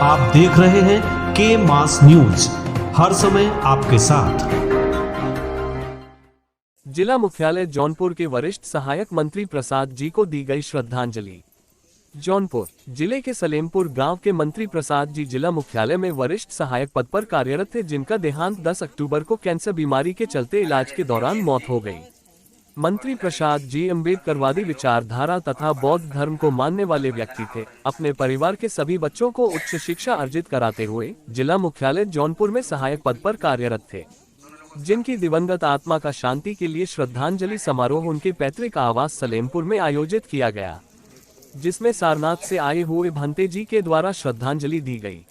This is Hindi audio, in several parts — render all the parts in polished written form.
आप देख रहे हैं के मास न्यूज, हर समय आपके साथ। जिला मुख्यालय जौनपुर के वरिष्ठ सहायक मंत्री प्रसाद जी को दी गई श्रद्धांजलि। जौनपुर जिले के सलेमपुर गांव के मंत्री प्रसाद जी जिला मुख्यालय में वरिष्ठ सहायक पद पर कार्यरत थे, जिनका देहांत 10 अक्टूबर को कैंसर बीमारी के चलते इलाज के दौरान मौत हो गई। मंत्री प्रसाद जी अम्बेडकरवादी विचारधारा तथा बौद्ध धर्म को मानने वाले व्यक्ति थे। अपने परिवार के सभी बच्चों को उच्च शिक्षा अर्जित कराते हुए जिला मुख्यालय जौनपुर में सहायक पद पर कार्यरत थे, जिनकी दिवंगत आत्मा का शांति के लिए श्रद्धांजलि समारोह उनके पैतृक आवास सलेमपुर में आयोजित किया गया, जिसमें सारनाथ से आए हुए भंते जी के द्वारा श्रद्धांजलि दी गई।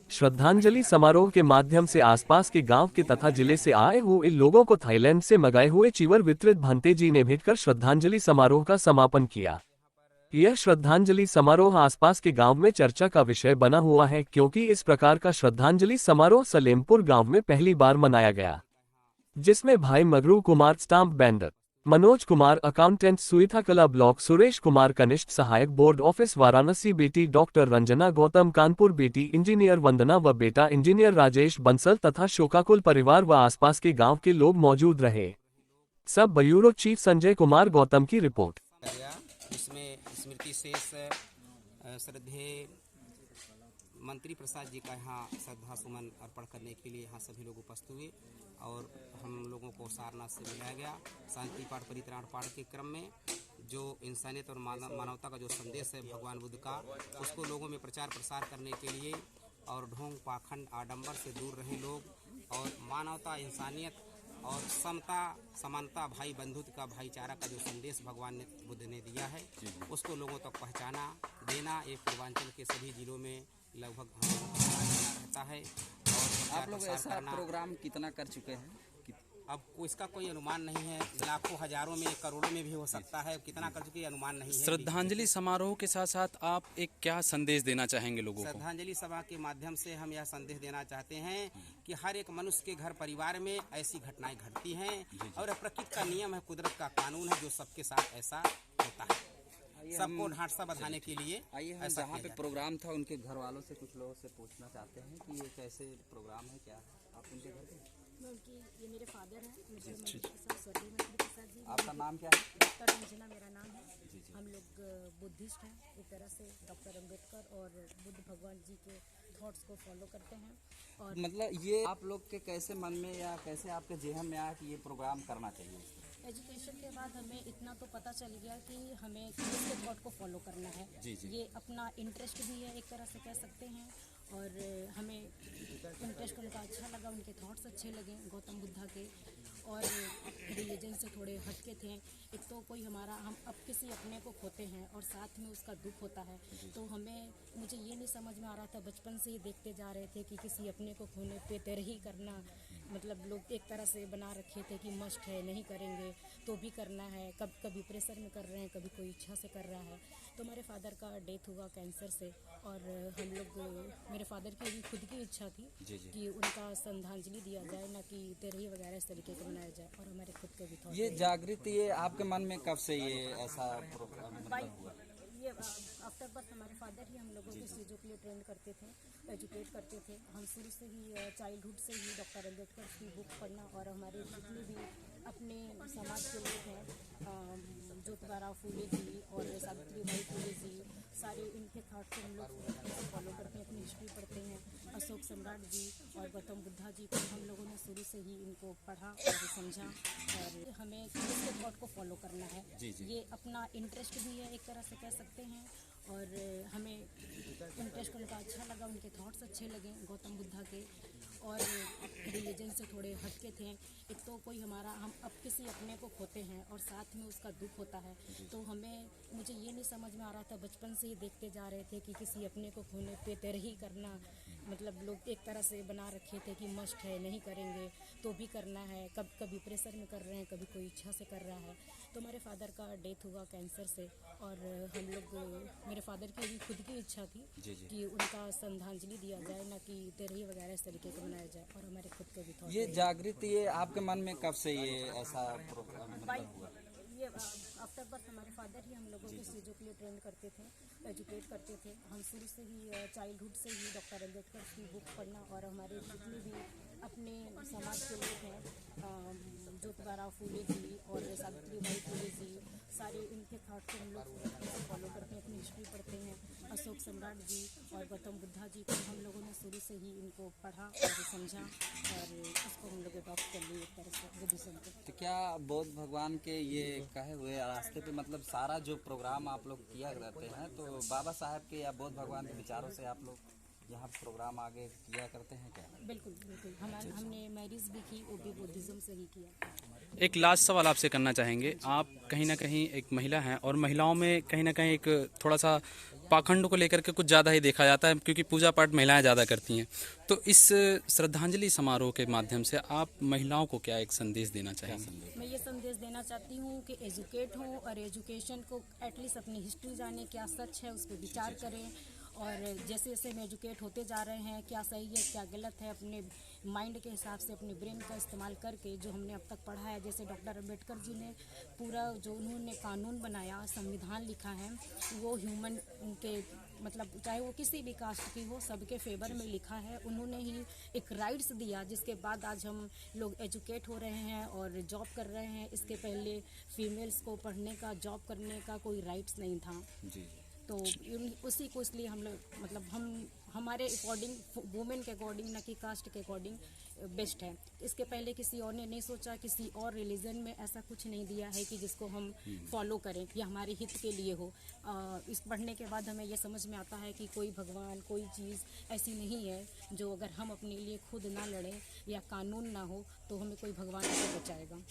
श्रद्धांजलि समारोह के माध्यम से आसपास के गांव के तथा जिले से आए हुए लोगों को थाईलैंड से मंगाए हुए चीवर वितरित भंते जी ने भेंटकर श्रद्धांजलि समारोह का समापन किया। यह श्रद्धांजलि समारोह आसपास के गांव में चर्चा का विषय बना हुआ है, क्योंकि इस प्रकार का श्रद्धांजलि समारोह सलेमपुर गांव में पहली बार मनाया गया, जिसमें भाई Magru Kumar stamp vendor, Manoj Kumar accountant Suitha Kala block, Suresh Kumar कनिष्ठ सहायक बोर्ड ऑफिस वाराणसी, बेटी डॉक्टर रंजना गौतम कानपुर, बेटी इंजीनियर वंदना व बेटा इंजीनियर राजेश बंसल तथा शोकाकुल परिवार व आसपास के गांव के लोग मौजूद रहे। सब ब्यूरो चीफ संजय कुमार गौतम की रिपोर्ट। इसमें स्मृति शेष श्रद्धेय मंत्री प्रसाद जी का यहाँ श्रद्धा सुमन अर्पण करने के लिए यहाँ सभी लोग उपस्थित हुए और हम लोगों को सारनाथ से बुलाया गया। शांति पाठ परित्राण पाठ के क्रम में जो इंसानियत और मानवता का जो संदेश है भगवान बुद्ध का, उसको लोगों में प्रचार प्रसार करने के लिए और ढोंग पाखंड आडंबर से दूर रहे लोग और मानवता, इंसानियत और समता, समानता, भाई बंधुत्व का, भाईचारा का जो संदेश भगवान बुद्ध ने दिया है, उसको लोगों तक पहुंचाना देना ये पूर्वांचल के सभी जिलों में लगभग रहता है। और आप लोग ऐसा प्रोग्राम कितना कर चुके हैं? अब इसका कोई अनुमान नहीं है, लाखों हजारों में करोड़ों में भी हो सकता है, कितना कर चुके अनुमान नहीं है। श्रद्धांजलि समारोह के साथ साथ आप एक क्या संदेश देना चाहेंगे लोगों को? श्रद्धांजलि सभा के माध्यम से हम यह संदेश देना चाहते हैं कि हर एक मनुष्य के घर परिवार में ऐसी घटनाएं घटती हैं और प्रकृति का नियम है, कुदरत का कानून है, जो सबके साथ ऐसा होता है। सबको ढांढसा बंधाने के लिए आइए हम जहाँ पे प्रोग्राम था उनके घर वालों से कुछ लोगों से पूछना चाहते हैं कि ये कैसे प्रोग्राम है, क्या है आप उनके घर पे? ये मेरे फादर हैं, स्वर्गीय मंत्री प्रसाद जी। आपका नाम क्या है? डॉक्टर रंजना मेरा नाम है। हम लोग बुद्धिस्ट हैं, एक तरह से डॉक्टर अम्बेडकर और बुद्ध भगवान जी के थॉट्स को फॉलो करते हैं। और मतलब ये आप लोग के कैसे मन में या कैसे आपके जेहन में आया कि ये प्रोग्राम करना चाहिए? एजुकेशन के बाद हमें इतना तो पता चल गया कि हमें किसके थॉट को फॉलो करना है। ये अपना इंटरेस्ट भी है, एक तरह से कह सकते हैं, और हमें इंटरेस्ट उनका अच्छा लगा, उनके थॉट्स अच्छे लगे गौतम बुद्धा के, और रिलीजन से थोड़े हटके थे। एक तो कोई हमारा हम अब किसी अपने को खोते हैं और साथ में उसका दुख होता है, तो मुझे ये नहीं समझ में आ रहा था, बचपन से ही देखते जा रहे थे कि किसी अपने को खोने पे तरही करना, मतलब लोग एक तरह से बना रखे थे कि मस्ट है, नहीं करेंगे तो भी करना है, कभी प्रेशर में कर रहे हैं, कभी कोई इच्छा से कर रहा है। तो मेरे फादर का डेथ हुआ कैंसर से, और हम लोग, मेरे फादर की भी खुद की इच्छा थी कि उनका श्रद्धांजलि दिया जाए, ना कि तेरही वगैरह इस तरीके से मनाया जाए, और हमारे खुद के भी थॉट। ये जागृति ये आपके मन में कब से ये ऐसा प्रोग्राम हुआ? ये आफ्टर बर्थ हमारे फादर ही हम लोगों को चीज़ों के लिए ट्रेन करते थे, एजुकेट करते थे। हम शुरू से ही चाइल्डहुड से ही डॉक्टर अम्बेडकर की बुक पढ़ना, और हमारे जितने भी अपने समाज के लोग हैं, ज्योतिबा फूले जी और सावित्रीबाई फूले जी, सारे इनके थॉट को हम लोग फॉलो करते हैं, अपनी हिस्ट्री पढ़ते हैं। अशोक सम्राट जी और गौतम बुद्धा जी को हम लोगों ने शुरू से ही इनको पढ़ा और समझा, और हमें इसके थॉट को फॉलो करना है। ये अपना इंटरेस्ट भी है, एक तरह से कह सकते हैं, और हमें इंटरेस्ट उनका अच्छा लगा, उनके थॉट्स अच्छे लगे गौतम बुद्धा के, और रिलीजन से थोड़े हटके थे। एक तो कोई हमारा हम अब किसी अपने को खोते हैं और साथ में उसका दुख होता है, तो मुझे ये नहीं समझ में आ रहा था, बचपन से ही देखते जा रहे थे कि किसी अपने को खोने पे तरही करना, मतलब लोग एक तरह से बना रखे थे कि मस्ट है, नहीं करेंगे तो भी करना है, कभी प्रेशर में कर रहे हैं, कभी कोई इच्छा से कर रहा है। तो मेरे फादर का डेथ हुआ कैंसर से, और हम लोग, मेरे फादर की भी खुद की इच्छा थी कि उनका श्रद्धांजलि दिया जाए, ना कि तेरही वगैरह इस तरीके से मनाया जाए, और हमारे खुद के भी थॉट। ये जागृति ये आपके मन में कब से ये ऐसा प्रोग्राम हुआ? ये आफ्टर बर्थ हमारे फादर ही हम लोगों को चीज़ों के लिए ट्रेंड करते थे, एजुकेट करते थे। हम शुरू से ही चाइल्डहुड से ही डॉक्टर अम्बेडकर की बुक पढ़ना और हमारे जितने भी अपने समाज के लोग हैं, ज्योतिबा फूले जी और सावित्रीबाई फूले जी, सारे इनके थाट को हम लोग फॉलो करते हैं, अपनी हिस्ट्री पढ़ते हैं। अशोक सम्राट जी और गौतम बुद्धा जी को हम लोगों ने शुरू से ही इनको पढ़ा और समझा और इसको हम लोग अडॉप्ट कर लिए एक तरह से बुद्धिज्म को। तो क्या बौद्ध भगवान के ये कहे हुए रास्ते पे मतलब सारा जो प्रोग्राम आप लोग किया करते हैं तो बाबा साहब के या बौद्ध भगवान के विचारों से आप लोग यहाँ प्रोग्राम आगे किया करते हैं क्या? बिल्कुल बिल्कुल, हमने मैरिज भी की, वो भी बुद्धिज्म से ही किया। एक लास्ट सवाल आपसे करना चाहेंगे। आप कहीं ना कहीं एक महिला हैं और महिलाओं में कहीं ना कहीं एक थोड़ा सा पाखंड को लेकर के कुछ ज़्यादा ही देखा जाता है, क्योंकि पूजा पाठ महिलाएं ज़्यादा करती हैं। तो इस श्रद्धांजलि समारोह के माध्यम से आप महिलाओं को क्या एक संदेश देना चाहेंगे? मैं ये संदेश देना चाहती हूँ कि एजुकेट हों और एजुकेशन को एटलीस्ट अपनी हिस्ट्री जाने, क्या सच है उस पर विचार करें। और जैसे जैसे हम एजुकेट होते जा रहे हैं, क्या सही है क्या गलत है, अपने माइंड के हिसाब से अपने ब्रेन का इस्तेमाल करके जो हमने अब तक पढ़ा है, जैसे डॉक्टर अम्बेडकर जी ने पूरा जो उन्होंने कानून बनाया, संविधान लिखा है, वो ह्यूमन के मतलब चाहे वो किसी भी कास्ट की हो, सबके फेवर में लिखा है। उन्होंने ही एक राइट्स दिया जिसके बाद आज हम लोग एजुकेट हो रहे हैं और जॉब कर रहे हैं। इसके पहले फीमेल्स को पढ़ने का, जॉब करने का कोई राइट्स नहीं था जी। तो उसी को इसलिए हम लोग मतलब हम हमारे अकॉर्डिंग, वुमेन के अकॉर्डिंग, ना कि कास्ट के अकॉर्डिंग बेस्ट है। इसके पहले किसी और ने नहीं सोचा, किसी और रिलीजन में ऐसा कुछ नहीं दिया है कि जिसको हम फॉलो करें या हमारे हित के लिए हो। इस पढ़ने के बाद हमें ये समझ में आता है कि कोई भगवान, कोई चीज़ ऐसी नहीं है जो अगर हम अपने लिए खुद ना लड़ें या कानून ना हो तो हमें कोई भगवान नहीं बचाएगा।